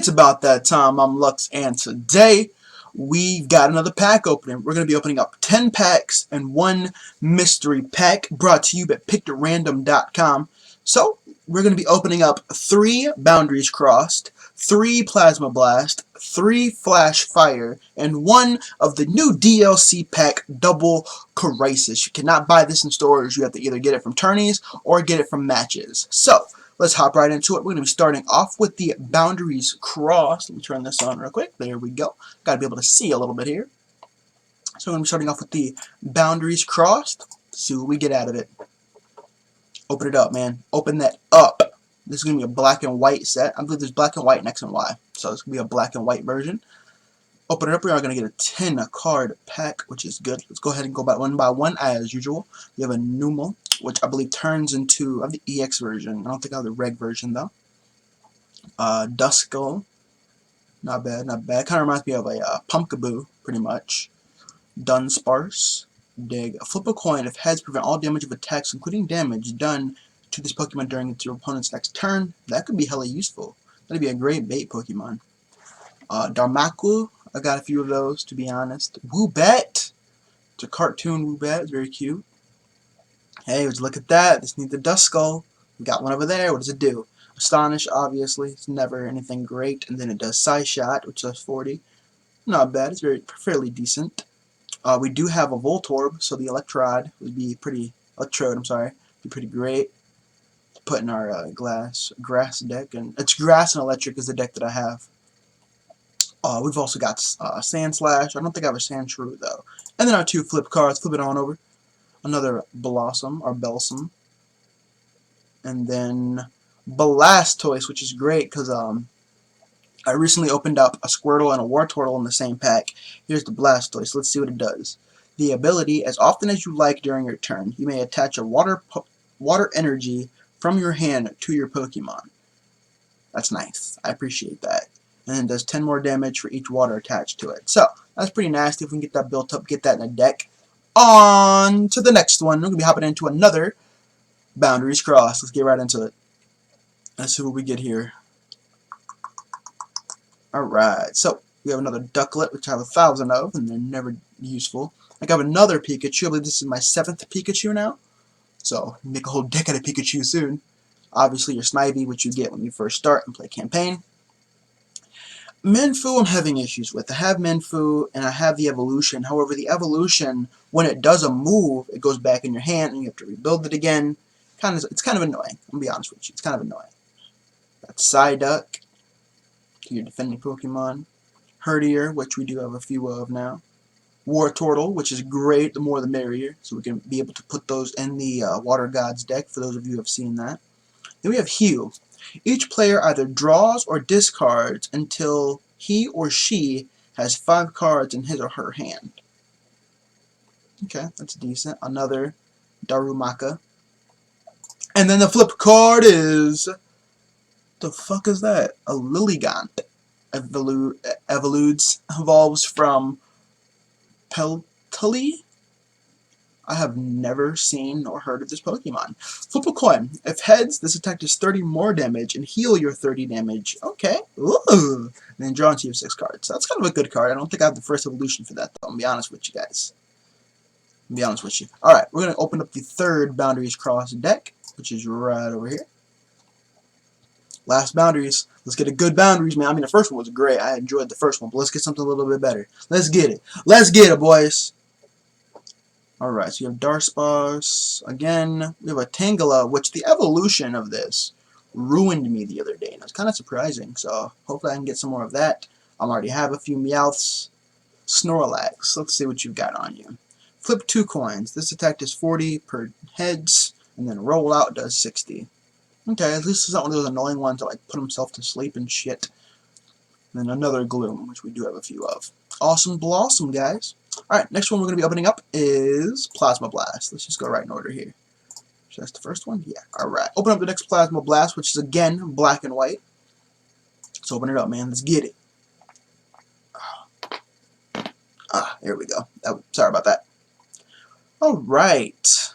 It's about that time. I'm Lux, and today we've got another pack opening. We're going to be opening up 10 packs and one mystery pack brought to you by PickedAtRandom.com. So, we're going to be opening up 3 Boundaries Crossed, 3 Plasma Blast, 3 Flash Fire, and 1 of the new DLC pack, Double Crisis. You cannot buy this in stores. You have to either get it from tourneys or get it from matches. So, let's hop right into it. We're going to be starting off with the Boundaries Crossed. Let me turn this on real quick. There we go. Got to be able to see a little bit here. So we're going to be starting off with the Boundaries Crossed. See what we get out of it. Open it up, man. Open that up. This is going to be a black and white set. I believe there's black and white and X and Y. So it's going to be a black and white version. Open it up. We are going to get a 10 card pack, which is good. Let's go ahead and go by one as usual. We have a Numel, which I believe turns into, I have the EX version. I don't think I have the reg version though. Duskull, not bad, not bad. Kind of reminds me of a Pumpkaboo, pretty much. Dunsparce, dig. Flip a coin. If heads, prevent all damage of attacks, including damage done to this Pokemon during your opponent's next turn. That could be hella useful. That'd be a great bait Pokemon. Darmaku, I got a few of those, to be honest. Woobat, it's a cartoon Woobat, it's very cute. Hey, let's look at that. This needs the Duskull. We got one over there. What does it do? Astonish, obviously. It's never anything great. And then it does Psyshot, which does 40. Not bad. It's fairly decent. We do have a Voltorb, so the Electrode would be pretty... Electrode, I'm sorry. Be pretty great to put in our grass deck. And it's Grass and Electric is the deck that I have. We've also got Sandslash. I don't think I have a Sandshrew, though. And then our 2 flip cards. Flip it on over. Another Blossom, or Belsum. And then Blastoise, which is great because I recently opened up a Squirtle and a Wartortle in the same pack. Here's the Blastoise. Let's see what it does. The ability, as often as you like during your turn, you may attach a water energy from your hand to your Pokemon. That's nice. I appreciate that. And then it does 10 more damage for each water attached to it. So, that's pretty nasty if we can get that built up, get that in a deck. On to the next one. We're going to be hopping into another Boundaries Crossed. Let's get right into it. Let's see what we get here. Alright, so we have another Ducklet, which I have 1,000 of, and they're never useful. I have another Pikachu. I believe this is my 7th Pikachu now. So, make a whole deck out of Pikachu soon. Obviously, your Snivy, which you get when you first start and play campaign. Mienfoo I'm having issues with. I have Mienfoo and I have the evolution. However, the evolution, when it does a move, it goes back in your hand and you have to rebuild it again. It's kind of annoying. I'm going to be honest with you. It's kind of annoying. That's Psyduck, your defending Pokemon. Herdier, which we do have a few of now. Wartortle, which is great. The more the merrier. So we can be able to put those in the Water Gods deck for those of you who have seen that. Then we have Hugh. Each player either draws or discards until he or she has 5 cards in his or her hand. Okay, that's decent. Another Darumaka. And then the flip card is... the fuck is that? A Lilligant. Evolves from Peltally? I have never seen or heard of this Pokemon. Flip a coin. If heads, this attack does 30 more damage and heal your 30 damage. Okay. Ooh. And then draw into your 6 cards. That's kind of a good card. I don't think I have the first evolution for that, though. I'm going to be honest with you guys. I'm going to be honest with you. Alright, we're going to open up the 3rd Boundaries Crossed deck, which is right over here. Last Boundaries. Let's get a good Boundaries, man. I mean, the first one was great. I enjoyed the first one, but let's get something a little bit better. Let's get it. Let's get it, boys. Alright, so you have Dunsparce. Again, we have a Tangela, which the evolution of this ruined me the other day. And it's kind of surprising, so hopefully I can get some more of that. I already have a few Meowths. Snorlax. Let's see what you've got on you. Flip 2 coins. This attack does 40 per heads, and then roll out does 60. Okay, at least it's not one of those annoying ones that like put himself to sleep and shit. And then another Gloom, which we do have a few of. Awesome Blossom, guys. Alright, next one we're going to be opening up is Plasma Blast. Let's just go right in order here. So that's the first one? Yeah. Alright, open up the next Plasma Blast, which is again black and white. Let's open it up, man. Let's get it. There we go. Sorry about that. Alright.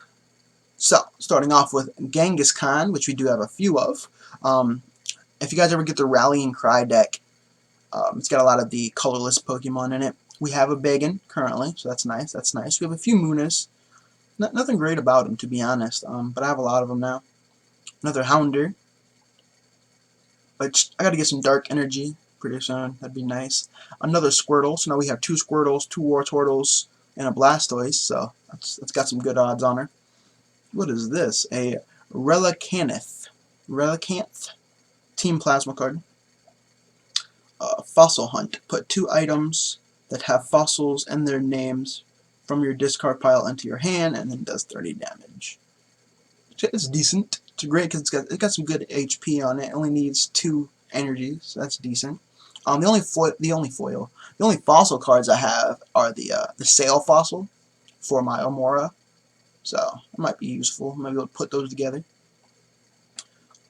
So, starting off with Genghis Khan, which we do have a few of. If you guys ever get the Rallying Cry deck, It's got a lot of the colorless Pokemon in it. We have a Bagon currently, so that's nice. That's nice. We have a few Munas. Nothing great about them, to be honest, but I have a lot of them now. Another Hounder, which I gotta get some Dark Energy pretty soon. That'd be nice. Another Squirtle. So now we have 2 Squirtles, 2 Wartortles, and a Blastoise. So that's got some good odds on her. What is this? A Relicanth. Relicanth. Team Plasma card. Fossil Hunt. Put 2 items that have fossils in their names from your discard pile into your hand, and then does 30 damage. It's decent. It's great because it's got some good HP on it. It only needs 2 energies, so that's decent. The only fossil cards I have are the Sail Fossil for my Omora, so it might be useful. Maybe we'll put those together.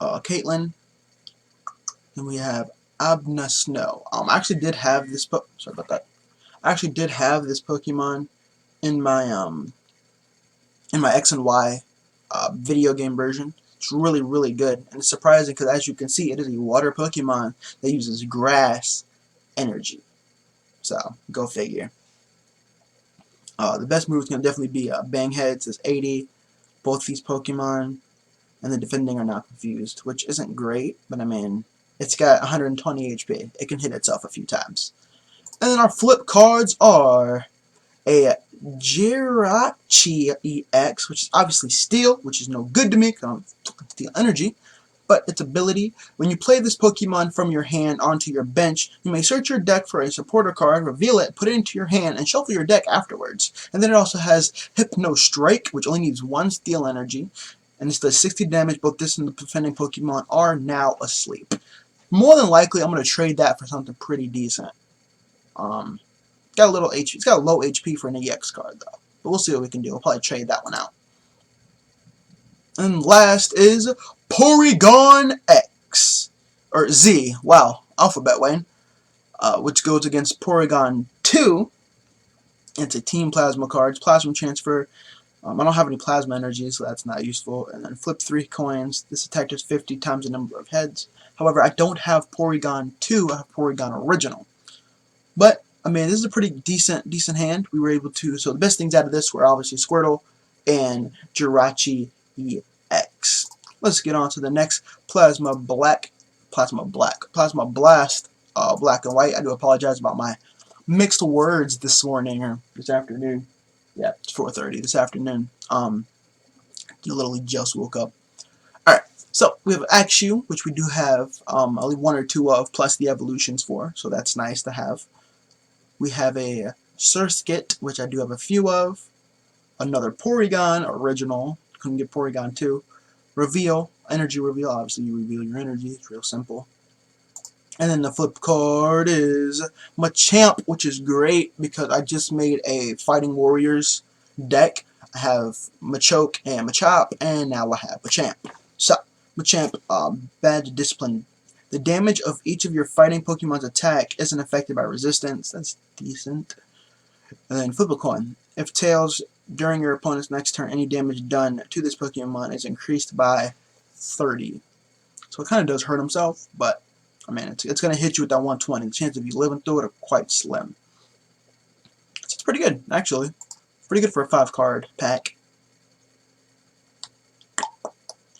Caitlyn, and we have Abna Snow. I actually did have this. Sorry about that. I actually did have this Pokemon in my X and Y video game version. It's really, really good, and it's surprising because, as you can see, it is a water Pokemon that uses grass energy. So go figure. The best move is going to definitely be Bang Heads. It's 80. Both these Pokemon and the defending are not confused, which isn't great, but I mean, it's got 120 HP. It can hit itself a few times. And then our flip cards are a Jirachi EX, which is obviously Steel, which is no good to me because I don't steal energy. But its ability, when you play this Pokemon from your hand onto your bench, you may search your deck for a supporter card, reveal it, put it into your hand, and shuffle your deck afterwards. And then it also has Hypno Strike, which only needs 1 steel energy, and this does 60 damage. Both this and the defending Pokemon are now asleep. More than likely, I'm going to trade that for something pretty decent. Got a little HP. It's got a low HP for an EX card, though. But we'll see what we can do. We'll probably trade that one out. And last is Porygon X. Or Z. Wow. Alphabet, Wayne. Which goes against Porygon 2. It's a Team Plasma card. It's Plasma Transfer. I don't have any Plasma Energy, so that's not useful. And then flip 3 coins. This attack does 50 times the number of heads. However, I don't have Porygon 2. I have Porygon Original. But I mean, this is a pretty decent hand. We were able to. So the best things out of this were obviously Squirtle and Jirachi EX. Let's get on to the next Plasma Blast, Black and White. I do apologize about my mixed words this morning or this afternoon. Yeah, it's 4:30 this afternoon. Literally just woke up. All right. So we have Axew, which we do have only 1 or 2 of, plus the evolutions for. So that's nice to have. We have a Surskit, which I do have a few of. Another Porygon Original. Couldn't get Porygon 2. Reveal. Energy Reveal. Obviously, you reveal your energy. It's real simple. And then the flip card is Machamp, which is great because I just made a Fighting Warriors deck. I have Machoke and Machop, and now I have Machamp. So, Machamp, Badge Discipline. The damage of each of your fighting Pokemon's attack isn't affected by resistance. That's decent. And then flip a coin. If tails, during your opponent's next turn, any damage done to this Pokemon is increased by 30. So it kind of does hurt himself, but I mean, it's going to hit you with that 120. The chance of you living through it are quite slim. So it's pretty good, actually. Pretty good for a 5-card pack.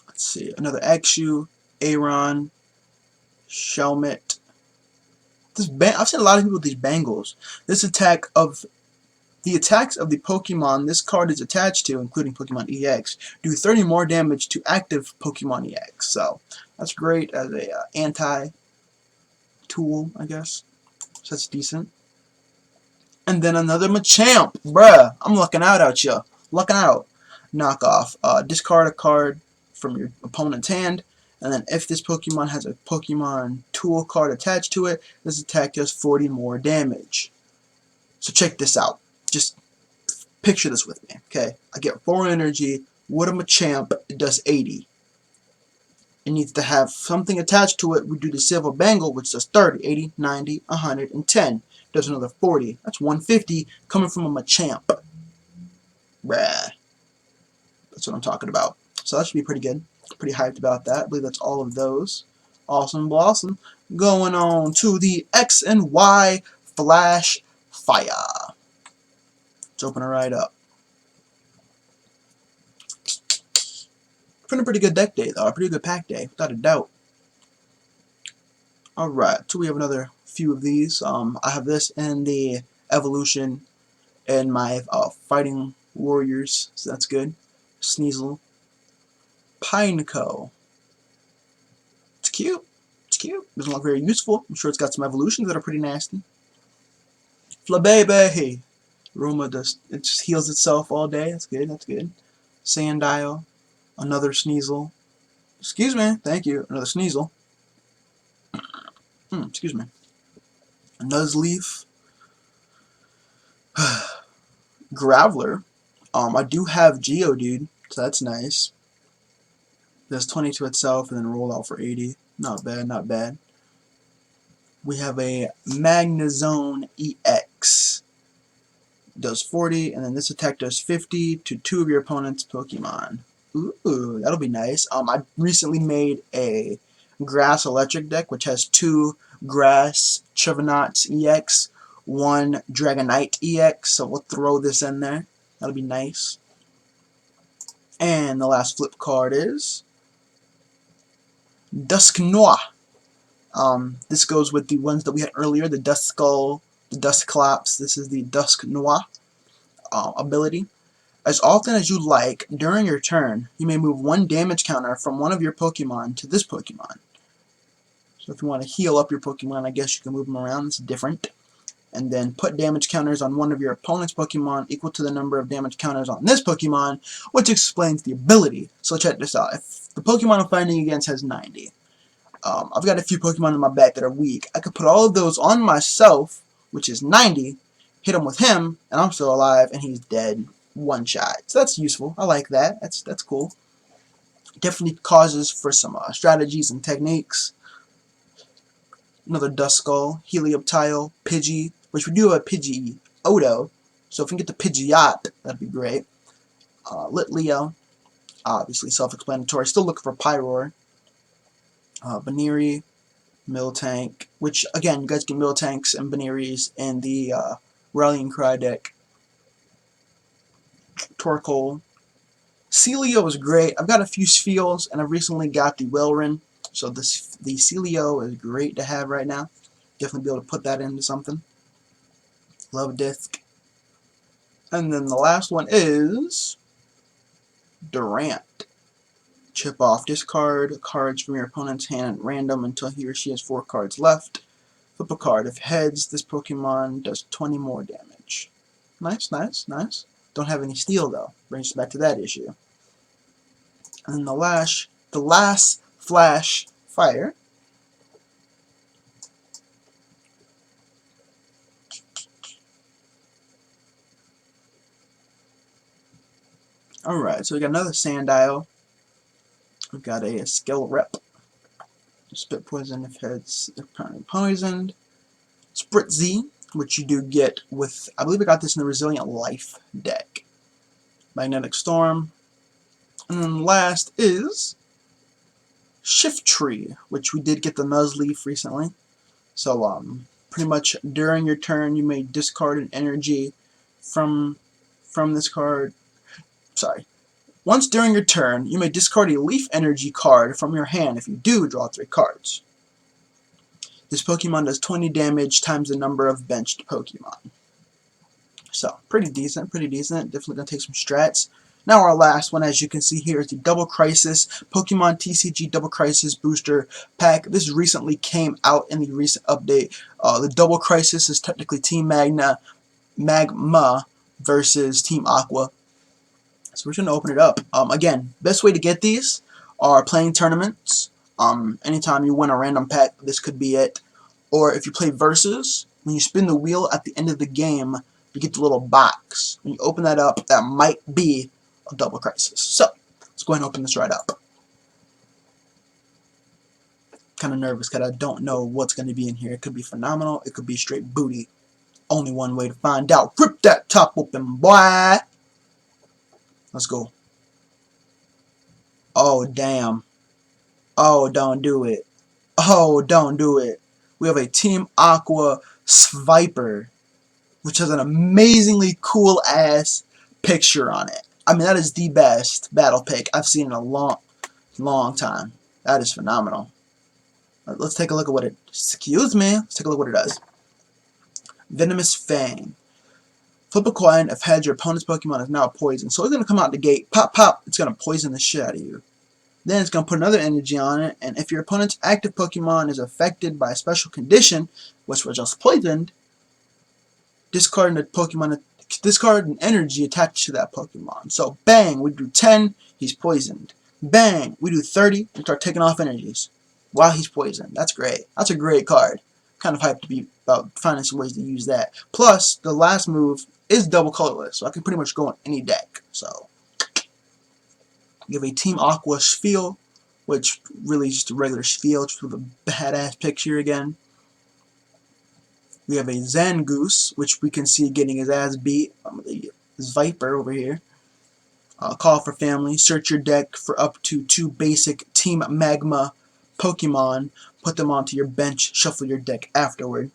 Let's see. Another Axew, Aron, Shelmet. I've seen a lot of people with these bangles. The attacks of the Pokemon this card is attached to, including Pokemon EX, do 30 more damage to active Pokemon EX. So that's great as a anti-tool, I guess. So that's decent. And then another Machamp. Bruh, I'm looking out at you. Looking out. Knockoff. Discard a card from your opponent's hand. And then if this Pokemon has a Pokemon tool card attached to it, this attack does 40 more damage. So check this out. Just picture this with me. Okay, I get 4 energy. With a Machamp, it does 80. It needs to have something attached to it. We do the Silver Bangle, which does 30, 80, 90, 110. Does another 40. That's 150 coming from a Machamp. Bruh. That's what I'm talking about. So that should be pretty good. Pretty hyped about that. I believe that's all of those. Awesome blossom. Going on to the X and Y Flash Fire. Let's open it right up. Been a pretty good deck day though, a pretty good pack day, without a doubt. Alright, so we have another few of these. I have this in the evolution and my fighting warriors, so that's good. Sneasel. Pineco. It's cute. It's cute. Doesn't look very useful. I'm sure it's got some evolutions that are pretty nasty. Flabébé. Roma it just heals itself all day. That's good. That's good. Sandile. Another Sneasel. Excuse me. Thank you. Another Sneasel. Excuse me. A Nuzleaf. Graveler. I do have Geodude, so that's nice. Does 20 to itself and then roll out for 80. Not bad, not bad. We have a Magnezone EX. Does 40, and then this attack does 50 to 2 of your opponent's Pokemon. Ooh, that'll be nice. I recently made a Grass Electric deck, which has 2 Grass Trevenants EX, 1 Dragonite EX, so we'll throw this in there. That'll be nice. And the last flip card is Dusknoir. This goes with the ones that we had earlier, the Duskull, the Dusclops. This is the Dusknoir ability. As often as you like, during your turn, you may move 1 damage counter from one of your Pokemon to this Pokemon. So if you want to heal up your Pokemon, I guess you can move them around. It's different. And then put damage counters on one of your opponent's Pokemon equal to the number of damage counters on this Pokemon, which explains the ability. So check this out. If the Pokemon I'm fighting against has 90, I've got a few Pokemon in my back that are weak. I could put all of those on myself, which is 90, hit him with him, and I'm still alive, and he's dead. One shot. So that's useful. I like that. That's cool. Definitely causes for some strategies and techniques. Another Duskull, Helioptile, Pidgey, which we do have a Pidgeotto, so if we can get the Pidgeot, that'd be great. Litleo, obviously self-explanatory. Still looking for Pyroar. Baneri, Miltank, which again, you guys get Miltanks and Baneris in the Rallying Cry deck. Torkoal. Celio is great. I've got a few Spheals, and I've recently got the Welrin, so the Celio is great to have right now. Definitely be able to put that into something. Love Disc. And then the last one is Durant. Chip off, discard cards from your opponent's hand at random until he or she has 4 cards left. Flip a card. If heads, this Pokemon does 20 more damage. Nice, nice, nice. Don't have any steel though. Brings us back to that issue. And then the last Flash Fire. Alright, so we got another Sandile. We've got a Skeleton. Spit poison if heads are apparently poisoned. Spritzy, which you do get with, I believe I got this in the Resilient Life deck. Magnetic Storm. And then last is Shiftry, which we did get the Nuzleaf recently. So pretty much during your turn you may discard an energy from this card. Sorry. Once during your turn, you may discard a Leaf Energy card from your hand. If you do, draw 3 cards. This Pokemon does 20 damage times the number of benched Pokemon. So, pretty decent, pretty decent. Definitely going to take some strats. Now our last one, as you can see here, is the Double Crisis Pokemon TCG Double Crisis Booster Pack. This recently came out in the recent update. The Double Crisis is technically Team Magma versus Team Aqua. So we're just going to open it up. Again, best way to get these are playing tournaments. Anytime you win a random pack, this could be it. Or if you play Versus, when you spin the wheel at the end of the game, you get the little box. When you open that up, that might be a Double Crisis. So, let's go ahead and open this right up. Kind of nervous because I don't know what's going to be in here. It could be phenomenal. It could be straight booty. Only one way to find out. Rip that top open, boy! Let's go. Oh, damn. Oh, don't do it. Oh, don't do it. We have a Team Aqua Sviper, which has an amazingly cool ass picture on it. I mean, that is the best battle pick I've seen in a long time. That is phenomenal. Let's take a look at what it... Excuse me. Let's take a look at what it does. Venomous Fang. Flip a coin. If heads, your opponent's Pokemon is now poisoned. So it's going to come out the gate. Pop, pop. It's going to poison the shit out of you. Then it's going to put another energy on it. And if your opponent's active Pokemon is affected by a special condition, which was just poisoned, discard an energy attached to that Pokemon. So, bang, we do 10, he's poisoned. Bang, we do 30, and start taking off energies while he's poisoned. That's great. That's a great card. Kind of hyped to be about finding some ways to use that. Plus, the last move is double colorless, so I can pretty much go on any deck. So, you have a Team Aqua Spheal, which really is just a regular Spheal, just with a badass picture again. We have a Zangoose, which we can see getting his ass beat. This Viper over here. Call for family. Search your deck for up to 2 basic Team Magma Pokemon. Put them onto your bench. Shuffle your deck afterward.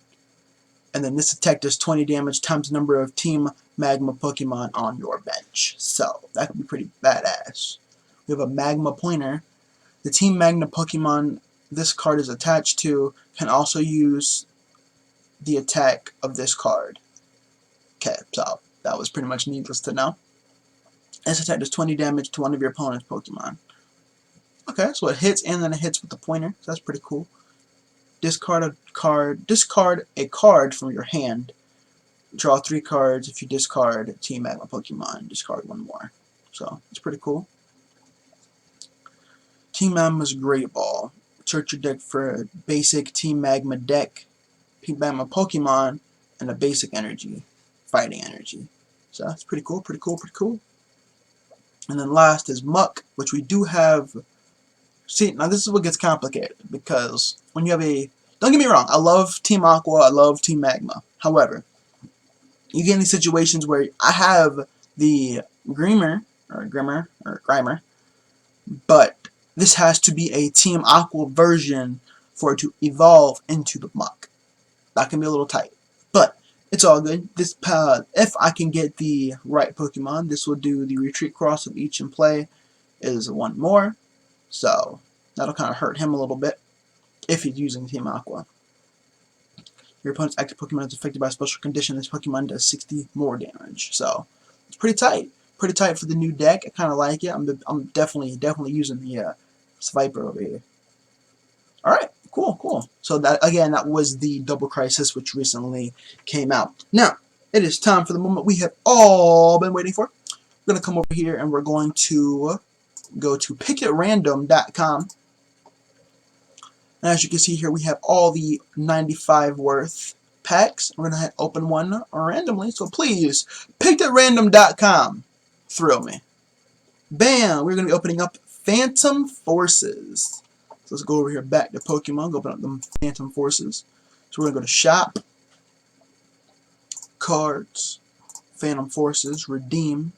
And then this attack does 20 damage times the number of Team Magma Pokemon on your bench. So, that could be pretty badass. We have a Magma Pointer. The Team Magma Pokemon this card is attached to can also use the attack of this card. Okay, so that was pretty much needless to know. This attack does 20 damage to one of your opponent's Pokemon. Okay, so it hits and then it hits with the pointer. So that's pretty cool. Discard a card from your hand. Draw 3 cards. If you discard Team Magma Pokemon, discard 1 more. So it's pretty cool. Team Magma's Great Ball. Search your deck for a basic Team Magma deck. Team Magma Pokemon, and a basic energy, fighting energy. So that's pretty cool, pretty cool, pretty cool. And then last is Muck, which we do have. See, now this is what gets complicated, because when you have a... Don't get me wrong, I love Team Aqua, I love Team Magma. However, you get in these situations where I have the Grimer, but this has to be a Team Aqua version for it to evolve into the Muck. That can be a little tight, but it's all good. This if I can get the right Pokemon, this will do the retreat cross of each in play is 1 more, so that'll kind of hurt him a little bit if he's using Team Aqua. Your opponent's active Pokemon is affected by a special condition. This Pokemon does 60 more damage, so it's pretty tight for the new deck. I kind of like it. I'm definitely using the Sviper over here. All right. Cool. So that was the Double Crisis, which recently came out. Now, it is time for the moment we have all been waiting for. We're going to come over here and we're going to go to pickitrandom.com. And as you can see here, we have all the 95 worth packs. We're going to open one randomly. So please, pickitrandom.com. Thrill me. Bam! We're going to be opening up Phantom Forces. So let's go over here back to Pokemon, go open up them Phantom Forces. So we're going to go to Shop, Cards, Phantom Forces, Redeem.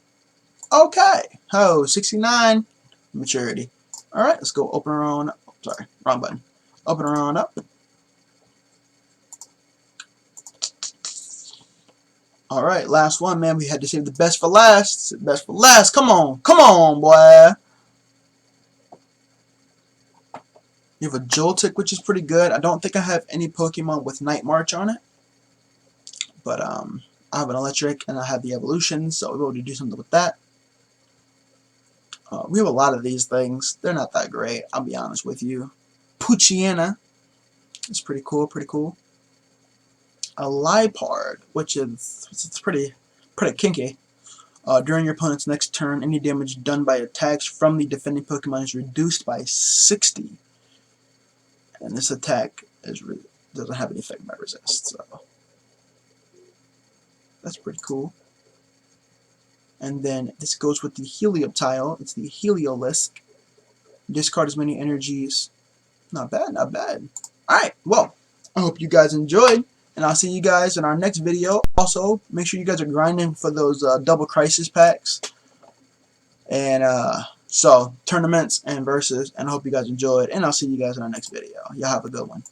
Okay. Oh, 69. Maturity. Alright, let's go open our own. Sorry, wrong button. Open our own up. Alright, last one, man. We had to save the best for last. Best for last. Come on, boy. You have a Joltik, which is pretty good. I don't think I have any Pokemon with Night March on it. But I have an Electric and I have the Evolution, so we'll be able to do something with that. We have a lot of these things. They're not that great, I'll be honest with you. Poochyena is pretty cool, A Liepard, which is it's pretty kinky. During your opponent's next turn, any damage done by attacks from the defending Pokemon is reduced by 60. And this attack doesn't have any effect by resist, so that's pretty cool. And then this goes with the Helioptile. It's the Heliolisk. Discard as many energies. Not bad, not bad. Alright, well, I hope you guys enjoyed, and I'll see you guys in our next video. Also, make sure you guys are grinding for those Double Crisis packs. And So, tournaments and versus, and I hope you guys enjoyed, and I'll see you guys in our next video. Y'all have a good one.